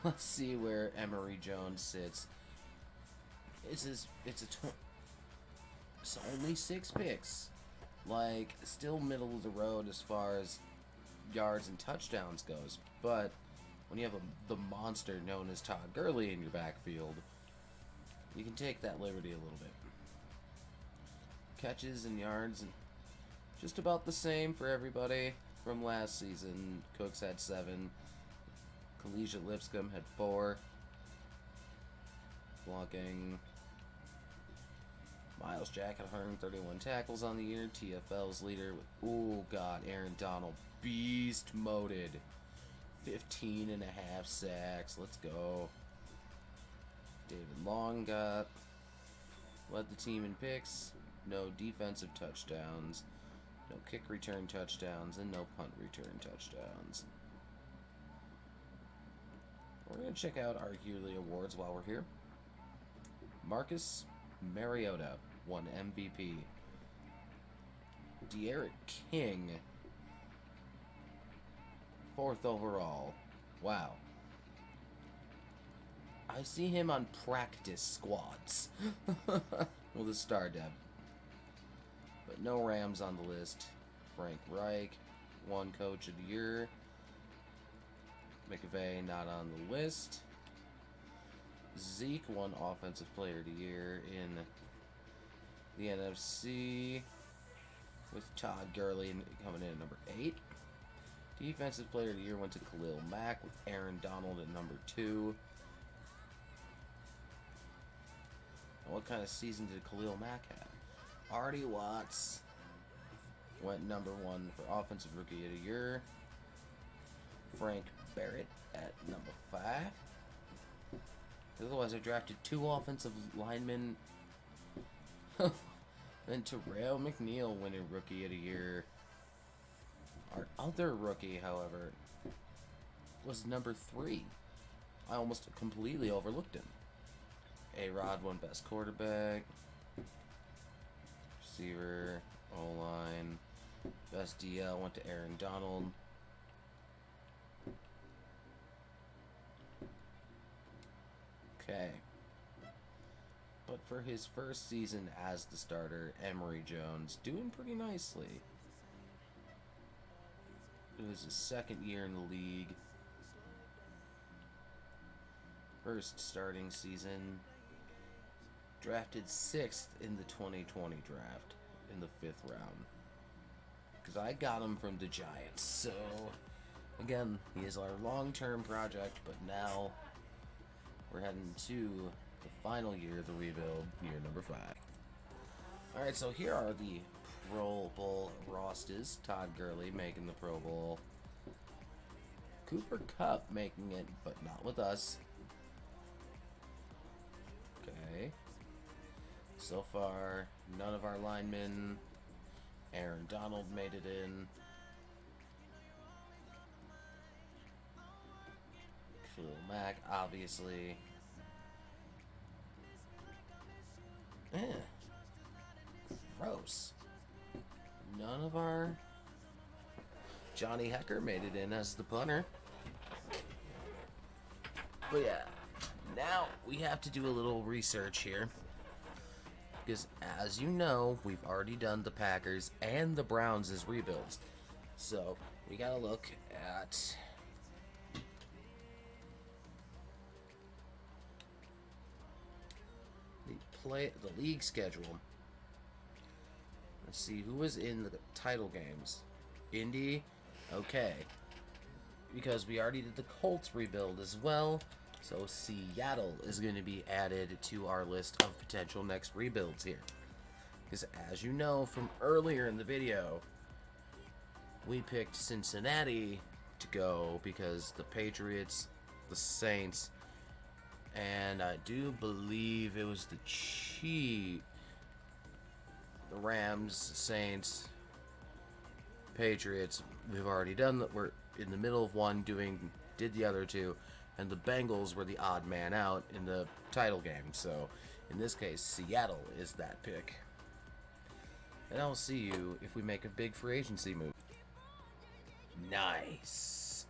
Let's see where Emory Jones sits. It's only 6 picks. Like, still middle of the road as far as yards and touchdowns goes. But when you have the monster known as Todd Gurley in your backfield, you can take that liberty a little bit. Catches and yards, and just about the same for everybody from last season. Cooks had 7. Collegiate Lipscomb had 4. Blocking. Miles Jack had 131 tackles on the year. TFL's leader with, oh god, Aaron Donald, beast moded. 15 and a half sacks. Let's go. David Long led the team in picks. No defensive touchdowns. No kick return touchdowns. And no punt return touchdowns. We're going to check out our yearly awards while we're here. Marcus Mariota won MVP. De'Aaron King, 4th overall. Wow. I see him on practice squads with a star dev. But no Rams on the list. Frank Reich won Coach of the Year. McVay not on the list. Zeke won Offensive Player of the Year in the NFC, with Todd Gurley coming in at number 8. Defensive Player of the Year went to Khalil Mack, with Aaron Donald at number 2. What kind of season did Khalil Mack have? Artie Watts went number 1 for Offensive Rookie of the Year. Frank Barrett at number 5. Otherwise, I drafted 2 offensive linemen. Then Terrell McNeil winning Rookie of the Year. Our other rookie, however, was number 3. I almost completely overlooked him. A-Rod won Best Quarterback. Receiver, O-line. Best DL went to Aaron Donald. Okay. But for his first season as the starter, Emory Jones doing pretty nicely. It was his 2nd year in the league. First starting season. Drafted 6th in the 2020 draft in the 5th round. Because I got him from the Giants. So, again, he is our long-term project, but now we're heading to the final year of the rebuild, year number 5. Alright, so here are the Pro Bowl rosters. Todd Gurley making the Pro Bowl. Cooper Kupp making it, but not with us. Okay. So far, none of our linemen. Aaron Donald made it in. Khalil Mack, obviously. Gross. None of our... Johnny Hecker made it in as the punter. But yeah, now we have to do a little research here. Because as you know, we've already done the Packers and the Browns as rebuilds. So we gotta look at the league schedule. Let's see who was in the title games. Indy, okay. Because we already did the Colts rebuild as well. So Seattle is going to be added to our list of potential next rebuilds here. Because as you know from earlier in the video, we picked Cincinnati to go because the Patriots, the Saints, and I do believe it was the Chiefs, the Rams, Saints, Patriots. We've already done that. We're in the middle of one, did the other 2. And the Bengals were the odd man out in the title game. So, in this case, Seattle is that pick. And I'll see you if we make a big free agency move. Nice.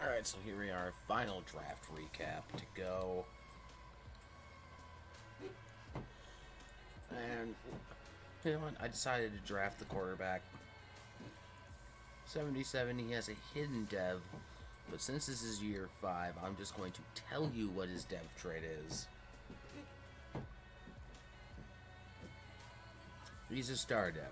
Alright, so here we are. Final draft recap to go. And, you know what? I decided to draft the quarterback. 77, he has a hidden dev. But since this is year 5, I'm just going to tell you what his dev trait is. He's a star dev.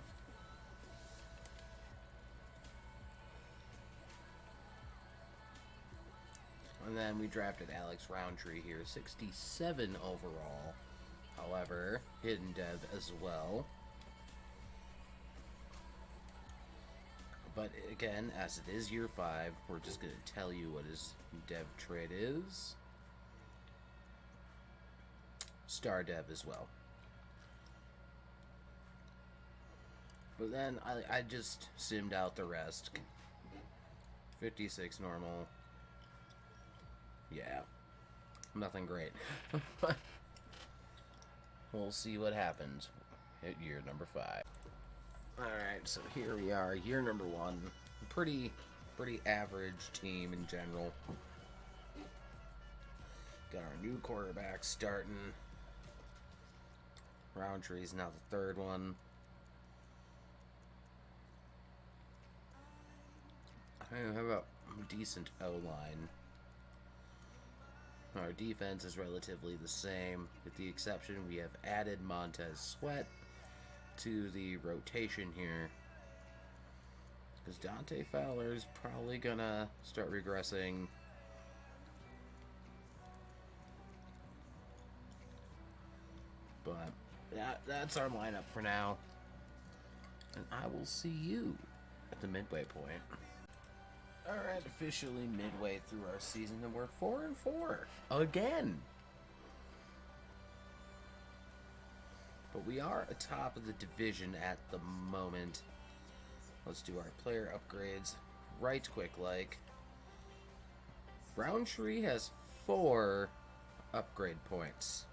And then we drafted Alex Roundtree here, 67 overall. However, hidden dev as well. But again, as it is year 5, we're just going to tell you what his dev trait is. Star dev as well. But then I just simmed out the rest. 56 normal. Yeah, nothing great. We'll see what happens at year number 5. Alright, so here we are, year number 1. Pretty average team in general. Got our new quarterback starting. Roundtree's now the 3rd one. I don't know, how about a decent O-line? Our defense is relatively the same, with the exception we have added Montez Sweat to the rotation here. Because Dante Fowler's probably gonna start regressing. But that's our lineup for now. And I will see you at the midway point. Alright, officially midway through our season, and we're 4-4 again. But we are atop of the division at the moment. Let's do our player upgrades right quick like. Roundtree has 4 upgrade points.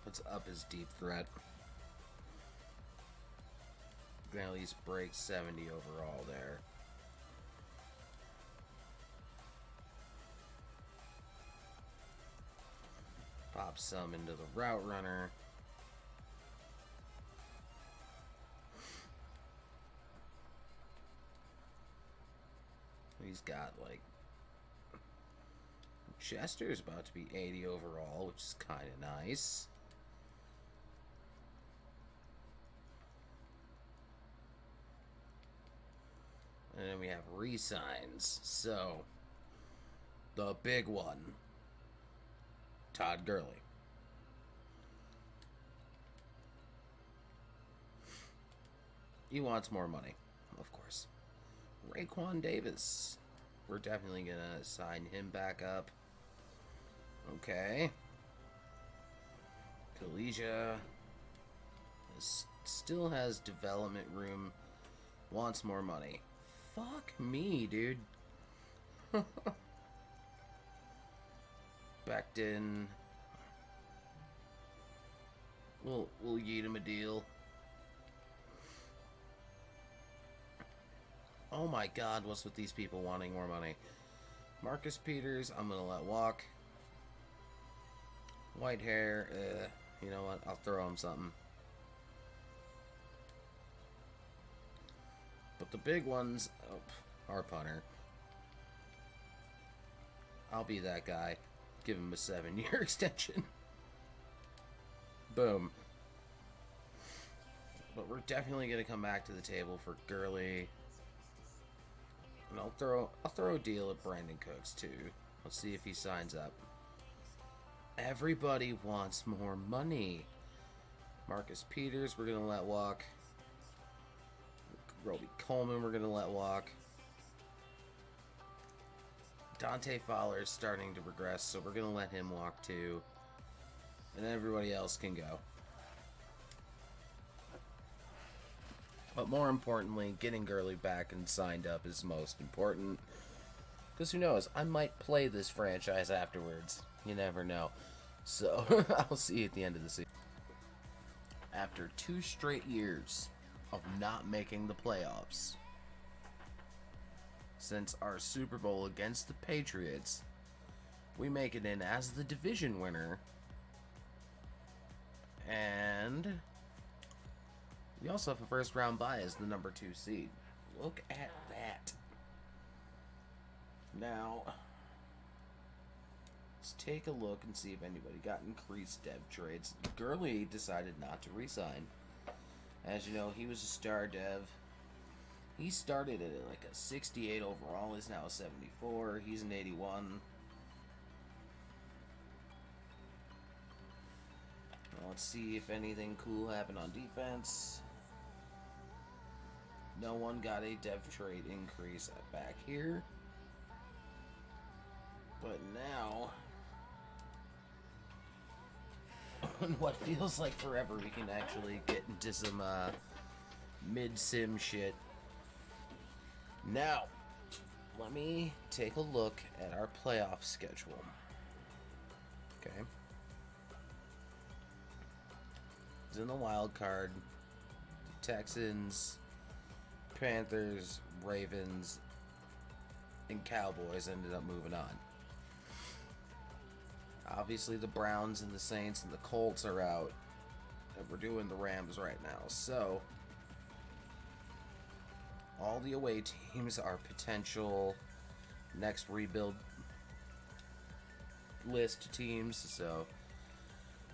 Let's up his deep threat. Gonna at least break 70 overall there. Pop some into the route runner. He's got like Chester's about to be 80 overall, which is kind of nice. And then we have re-signs. So, the big one, Todd Gurley. He wants more money, of course. Raekwon Davis. We're definitely going to sign him back up. Okay. Kalesia still has development room. Wants more money. Fuck me, dude. Becton. We'll yeet him a deal. Oh my god, what's with these people wanting more money? Marcus Peters, I'm gonna let walk. White hair, you know what? I'll throw him something. But the big ones, our punter. I'll be that guy. Give him a 7-year extension. Boom. But we're definitely gonna come back to the table for Gurley. And I'll throw a deal at Brandon Cooks too. Let's see if he signs up. Everybody wants more money. Marcus Peters, we're gonna let walk. Roby Coleman, we're gonna let walk. Dante Fowler is starting to regress, so we're gonna let him walk too. And everybody else can go. But more importantly, getting Gurley back and signed up is most important. Because who knows, I might play this franchise afterwards. You never know. So, I'll see you at the end of the season. After 2 straight years of not making the playoffs, since our Super Bowl against the Patriots, we make it in as the division winner. And we also have a first round bye as the number 2 seed. Look at that. Now, let's take a look and see if anybody got increased dev trades. Gurley decided not to resign. As you know, he was a star dev. He started at like a 68 overall. He's now a 74. He's an 81. Now let's see if anything cool happened on defense. No one got a dev trait increase back here. But now, in what feels like forever, we can actually get into some mid-sim shit. Now, let me take a look at our playoff schedule. Okay. It's in the wild card. Texans, Panthers, Ravens, and Cowboys ended up moving on. Obviously, the Browns and the Saints and the Colts are out. And we're doing the Rams right now. So, all the away teams are potential next rebuild list teams. So,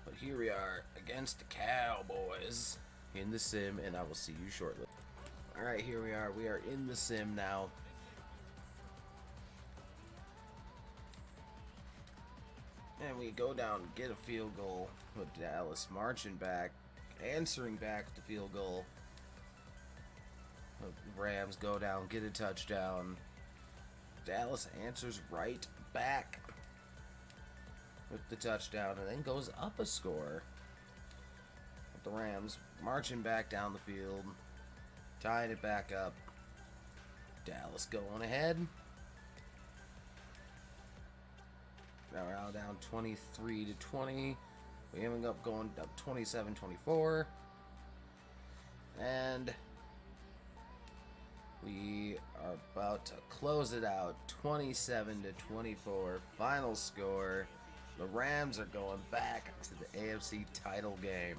but here we are against the Cowboys in the sim, and I will see you shortly. Alright, here we are. We are in the sim now. And we go down, get a field goal with Dallas marching back, answering back the field goal. The Rams go down, get a touchdown. Dallas answers right back with the touchdown and then goes up a score. With the Rams marching back down the field, tying it back up. Dallas going ahead. Now we're now down 23-20. We ended up going up 27-24. And we are about to close it out 27-24. Final score. The Rams are going back to the AFC title game.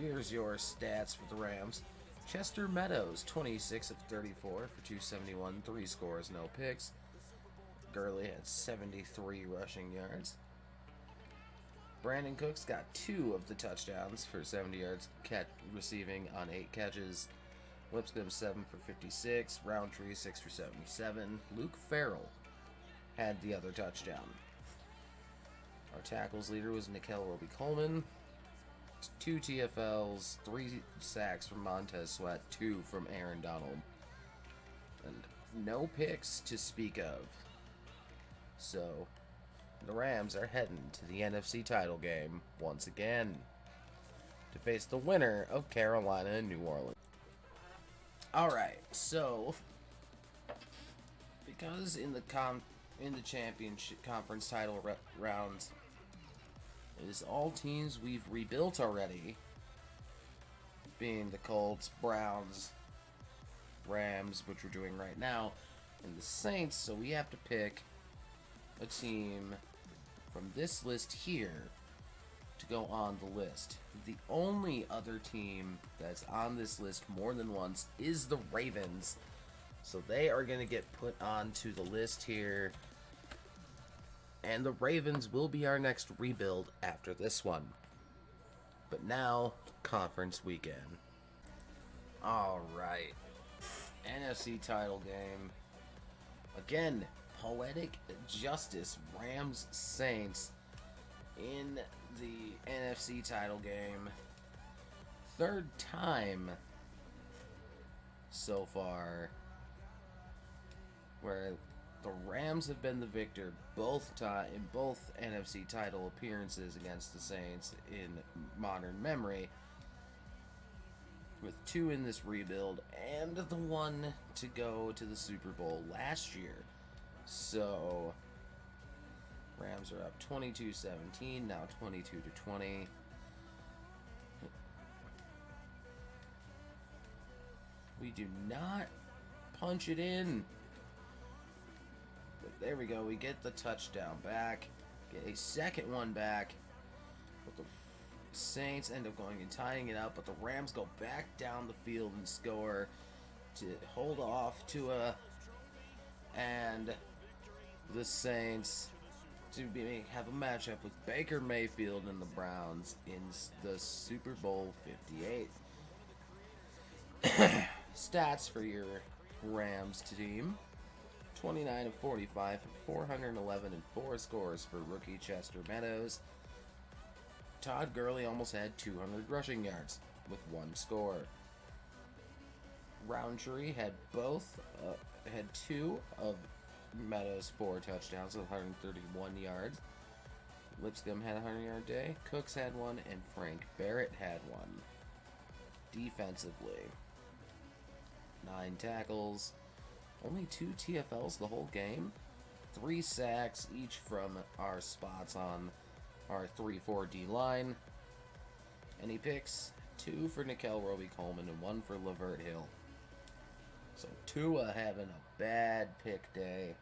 Here's your stats for the Rams. Chester Meadows, 26 of 34 for 271, 3 scores, no picks. Gurley had 73 rushing yards. Brandon Cooks got 2 of the touchdowns for 70 yards, receiving on 8 catches. Lipscomb 7 for 56. Roundtree 6 for 77. Luke Farrell had the other touchdown. Our tackles leader was Nikel Roby-Coleman. 2 TFLs, 3 sacks from Montez Sweat, 2 from Aaron Donald. And no picks to speak of. So, the Rams are heading to the NFC title game once again to face the winner of Carolina and New Orleans. Alright, so because in the championship conference title rounds it is all teams we've rebuilt already, being the Colts, Browns, Rams, which we're doing right now, and the Saints, so we have to pick a team from this list here to go on the list. The only other team that's on this list more than once is the Ravens, so they are going to get put onto the list here, and the Ravens will be our next rebuild after this one. But now, conference weekend. Alright, NFC title game. Again, poetic justice, Rams Saints in the NFC title game. Third time so far where the Rams have been the victor in both NFC title appearances against the Saints in modern memory, with 2 in this rebuild and the 1 to go to the Super Bowl last year. So Rams are up 22-17, now 22-20. We do not punch it in. But there we go. We get the touchdown back. Get a second one back. But the Saints end up going and tying it up. But the Rams go back down the field and score to hold off Tua and the Saints to have a matchup with Baker Mayfield and the Browns in the Super Bowl 58. Stats for your Rams team: 29 of 45, 411 and 4 scores for rookie Chester Meadows. Todd Gurley almost had 200 rushing yards with 1 score. Roundtree had had two of Meadows' 4 touchdowns with 131 yards. Lipscomb had a 100-yard day. Cooks had one, and Frank Barrett had one. Defensively, 9 tackles, only 2 TFLs the whole game, 3 sacks each from our spots on our 3-4 D line. And he picks 2 for Nickel Roby Coleman and 1 for Lavert Hill. So Tua having a bad pick day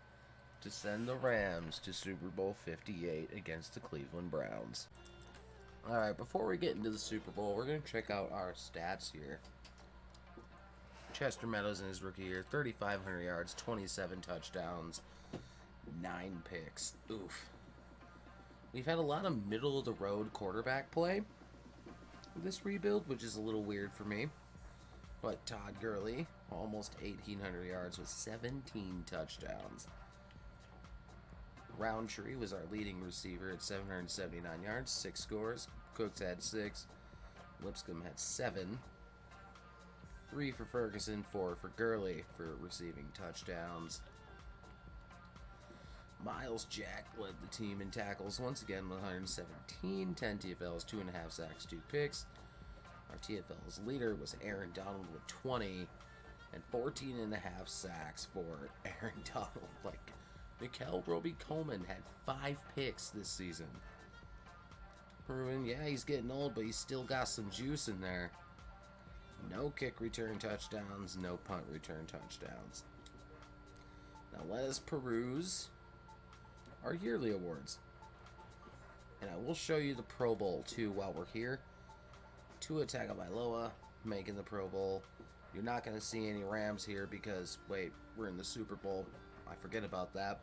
to send the Rams to Super Bowl 58 against the Cleveland Browns. Alright, before we get into the Super Bowl, we're going to check out our stats here. Chester Meadows in his rookie year, 3,500 yards, 27 touchdowns, 9 picks. Oof. We've had a lot of middle-of-the-road quarterback play this rebuild, which is a little weird for me. But Todd Gurley, almost 1,800 yards with 17 touchdowns. Roundtree was our leading receiver at 779 yards, 6 scores. Cooks had 6. Lipscomb had 7. 3 for Ferguson, 4 for Gurley for receiving touchdowns. Miles Jack led the team in tackles once again with 117, 10 TFLs, 2.5 sacks, 2 picks. Our TFL's leader was Aaron Donald with 20 and 14.5 sacks for Aaron Donald. Like, Nickel Roby Coleman had 5 picks this season. Proving, yeah, he's getting old, but he's still got some juice in there. No kick return touchdowns, no punt return touchdowns. Now let us peruse our yearly awards. And I will show you the Pro Bowl too while we're here. Tua Tagovailoa making the Pro Bowl. You're not going to see any Rams here because, wait, we're in the Super Bowl. I forget about that.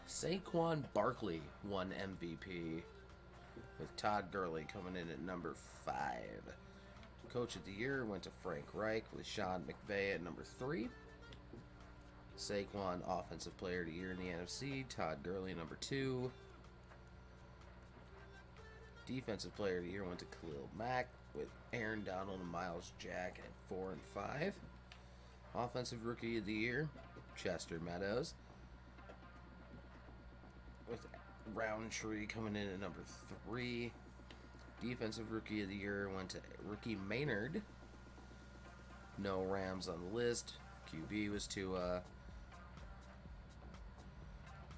Saquon Barkley won MVP with Todd Gurley coming in at number 5. Coach of the Year went to Frank Reich with Sean McVay at number 3. Saquon Offensive Player of the Year in the NFC, Todd Gurley number 2. Defensive Player of the Year went to Khalil Mack with Aaron Donald and Miles Jack at 4 and 5. Offensive Rookie of the Year, Chester Meadows with Roundtree coming in at number 3. Defensive Rookie of the Year went to Ricky Maynard. No Rams on the list. QB was Tua.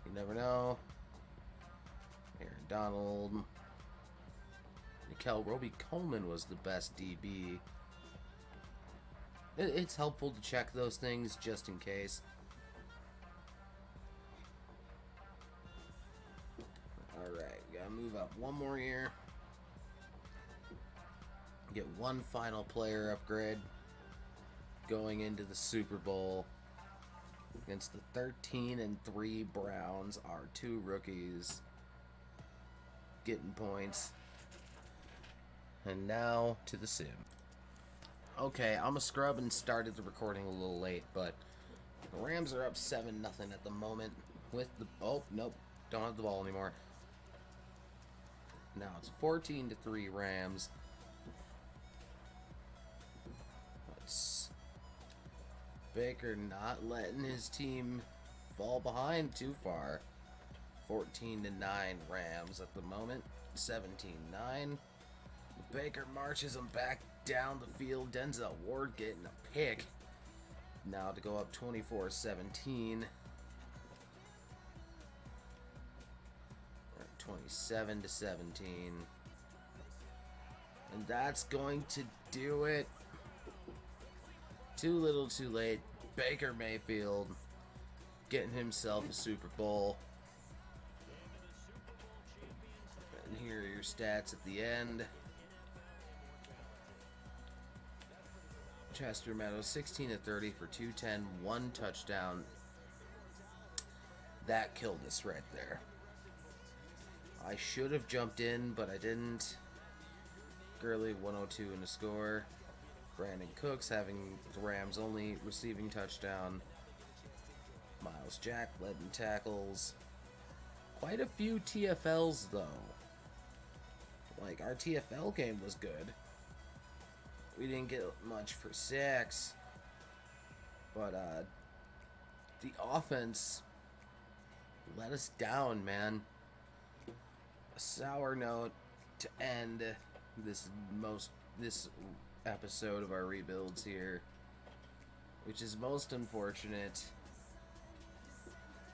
You never know. Aaron Donald. Nickel Roby Coleman was the best DB. It's helpful to check those things just in case. Alright, gotta move up one more year. Get one final player upgrade going into the Super Bowl against the 13-3 Browns. Our 2 rookies getting points. And now to the sim. Okay, I'm a scrub and started the recording a little late, but the Rams are up 7-0 at the moment with the... Oh, nope. Don't have the ball anymore. Now it's 14-3 Rams. Baker not letting his team fall behind too far. 14-9 Rams at the moment. 17-9. Baker marches them back down the field. Denzel Ward getting a pick. Now to go up 24-17. 27-17. And that's going to do it. Too little, too late. Baker Mayfield getting himself a Super Bowl. And here are your stats at the end. Chester Meadows, 16-30 for 210, 1 touchdown. That killed us right there. I should have jumped in, but I didn't. Gurley, 102 in the score. Brandon Cooks having the Rams' only receiving touchdown. Miles Jack led in tackles. Quite a few TFLs, though. Like, our TFL game was good. We didn't get much for sacks. But the offense let us down, man. A sour note to end this episode of our rebuilds here, which is most unfortunate.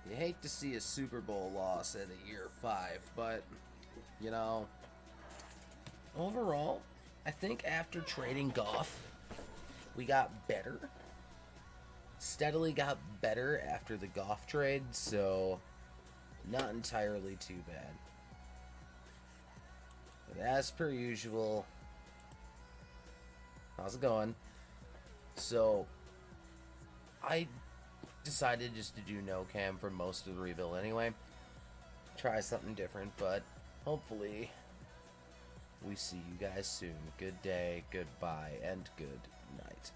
You hate to see a Super Bowl loss at a year 5, but you know, overall, I think after trading Goff, we got better. Steadily got better after the Goff trade, so not entirely too bad. But as per usual, how's it going? So, I decided just to do no cam for most of the rebuild anyway. Try something different, but hopefully we see you guys soon. Good day, goodbye, and good night.